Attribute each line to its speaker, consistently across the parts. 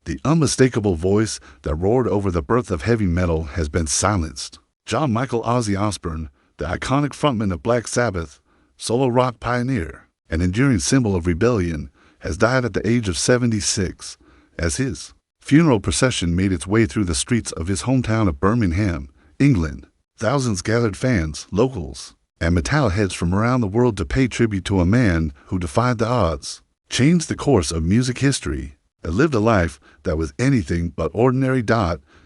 Speaker 1: The unmistakable voice that roared over the birth of heavy metal has been silenced. John Michael Ozzy Osbourne, the iconic frontman of Black Sabbath, solo rock pioneer, an enduring symbol of rebellion, has died at the age of 76. As his funeral procession made its way through the streets of his hometown of Birmingham, England, thousands gathered, fans, locals, and metalheads from around the world to pay tribute to a man who defied the odds, changed the course of music history, and lived a life that was anything but ordinary.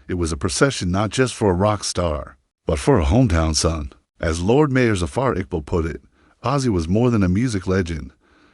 Speaker 1: It was a procession not just for a rock star, but for a hometown son. As Lord Mayor Zafar Iqbal put it, Ozzy was more than a music legend.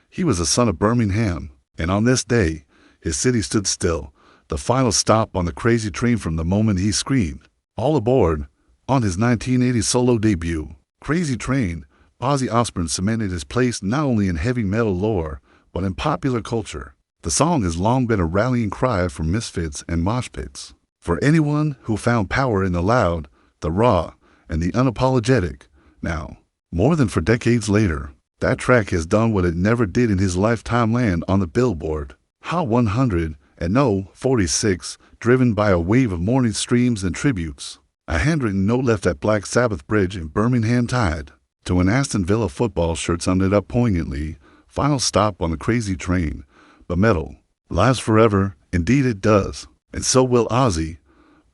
Speaker 1: He was a son of Birmingham, and on this day, his city stood still, the final stop on the crazy train from the moment he screamed, "All aboard!" on his 1980 solo debut. Crazy Train, Ozzy Osbourne cemented his place not only in heavy metal lore, but in popular culture. The song has long been a rallying cry for misfits and mosh pits, for anyone who found power in the loud, the raw, and the unapologetic. Now, more than 4 decades later, that track has done what it never did in his lifetime: land on the Billboard Hot 100 at No. 46, driven by a wave of morning streams and tributes. A handwritten note left at Black Sabbath Bridge in Birmingham tied to an Aston Villa football shirt summed it up poignantly: "Final stop on the crazy train, but metal lives forever." Indeed it does, and so will Ozzy.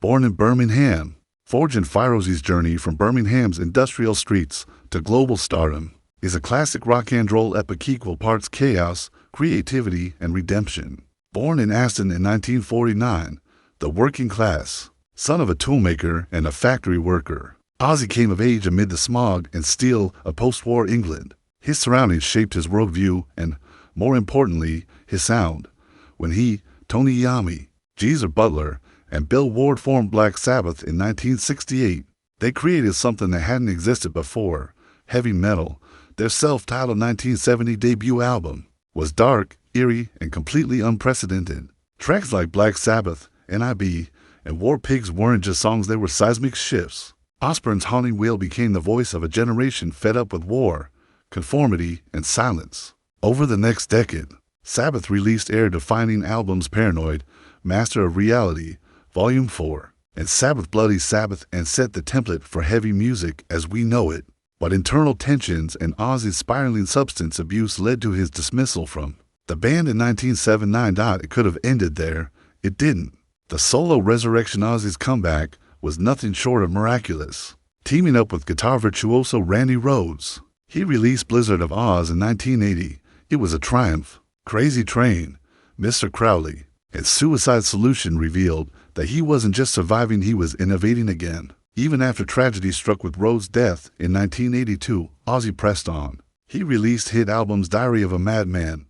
Speaker 1: Born in Birmingham, forging Ozzy's journey from Birmingham's industrial streets to global stardom is a classic rock and roll epic, equal parts chaos, creativity, and redemption. Born in Aston in 1949, the working class son of a toolmaker and a factory worker, Ozzy came of age amid the smog and steel of post-war England. His surroundings shaped his worldview and, more importantly, his sound. When he, Tony Iommi, Geezer Butler, and Bill Ward formed Black Sabbath in 1968, they created something that hadn't existed before: heavy metal. Their self-titled 1970 debut album was dark, eerie, and completely unprecedented. Tracks like Black Sabbath, NIB, and War Pigs weren't just songs, they were seismic shifts. Osbourne's haunting wail became the voice of a generation fed up with war, conformity, and silence. Over the next decade, Sabbath released era-defining albums: Paranoid, Master of Reality, Volume 4, and Sabbath Bloody Sabbath, and set the template for heavy music as we know it. But internal tensions and Ozzy's spiraling substance abuse led to his dismissal from the band in 1979. It could have ended there. It didn't. The solo resurrection, Ozzy's comeback, was nothing short of miraculous. Teaming up with guitar virtuoso Randy Rhoads, he released Blizzard of Oz in 1980. It was a triumph. Crazy Train, Mr. Crowley, and Suicide Solution revealed that he wasn't just surviving, he was innovating again. Even after tragedy struck with Rhoads' death in 1982, Ozzy pressed on. He released hit albums: Diary of a Madman,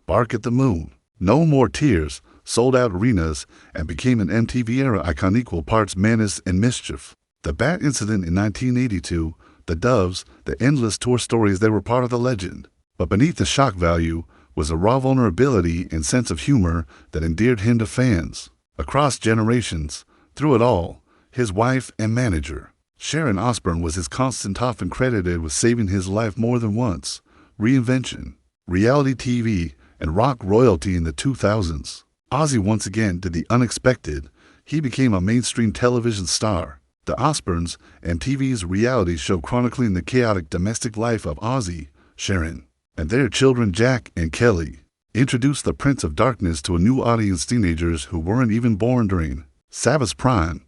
Speaker 1: Bark at the Moon, No More Tears, sold out arenas, and became an MTV-era icon, equal parts menace and mischief. The Bat Incident in 1982, the Doves, the endless tour stories, they were part of the legend. But beneath the shock value was a raw vulnerability and sense of humor that endeared him to fans across generations. Through it all, his wife and manager, Sharon Osbourne, was his constant, often credited with saving his life more than once. Reinvention, reality TV, and rock royalty in the 2000s. Ozzy once again did the unexpected. He became a mainstream television star. The Osbournes, MTV's reality show chronicling the chaotic domestic life of Ozzy, Sharon, and their children Jack and Kelly, introduced the Prince of Darkness to a new audience: teenagers who weren't even born during Sabbath's prime.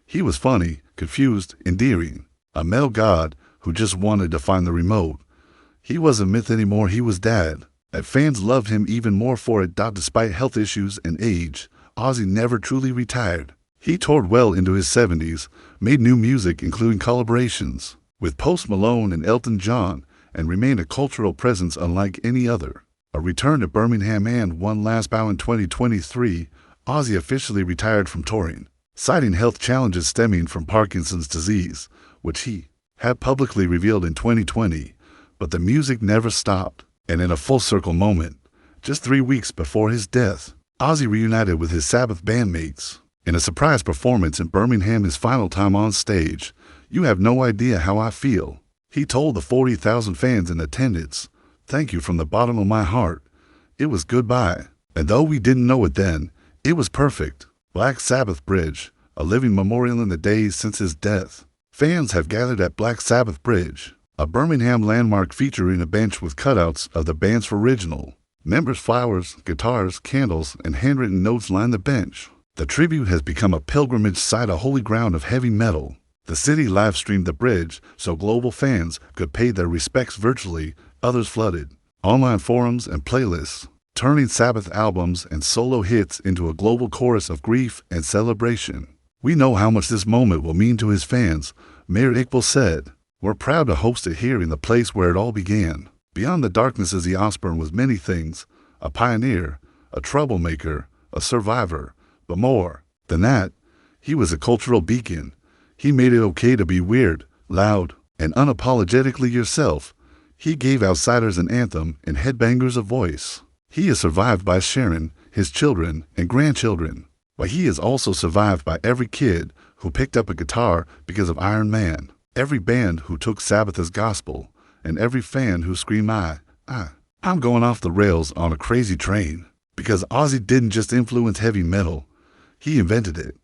Speaker 1: He was funny, confused, endearing, a metal god who just wanted to find the remote. He wasn't myth anymore, he was dad. And fans loved him even more for it. Despite health issues and age, Ozzy never truly retired. He toured well into his 70s, made new music including collaborations with Post Malone and Elton John, and remained a cultural presence unlike any other. A return to Birmingham, and one last bow in 2023, Ozzy officially retired from touring, citing health challenges stemming from Parkinson's disease, which he had publicly revealed in 2020. But the music never stopped. And in a full-circle moment, just 3 weeks before his death, Ozzy reunited with his Sabbath bandmates in a surprise performance in Birmingham, his final time on stage. "You have no idea how I feel," he told the 40,000 fans in attendance. "Thank you from the bottom of my heart. It was goodbye. And though we didn't know it then, It was perfect. Black Sabbath Bridge, a living memorial in the days since his death. Fans have gathered at Black Sabbath Bridge, a Birmingham landmark featuring a bench with cutouts of the band's original. Members' flowers, guitars, candles, and handwritten notes line the bench. The tribute has become a pilgrimage site, a holy ground of heavy metal. The city live-streamed the bridge so global fans could pay their respects virtually. Others flooded online forums and playlists, turning Sabbath albums and solo hits into a global chorus of grief and celebration. "We know how much this moment will mean to his fans," Mayor Iqbal said. "We're proud to host it here in the place where it all began." Beyond the darkness, Ozzy Osbourne was many things: a pioneer, a troublemaker, a survivor. But more than that, he was a cultural beacon. He made it okay to be weird, loud, and unapologetically yourself. He gave outsiders an anthem and headbangers a voice. He is survived by Sharon, his children, and grandchildren. But he is also survived by every kid who picked up a guitar because of Iron Man, every band who took Sabbath as gospel, and every fan who screamed, I'm going off the rails on a crazy train. Because Ozzy didn't just influence heavy metal, he invented it.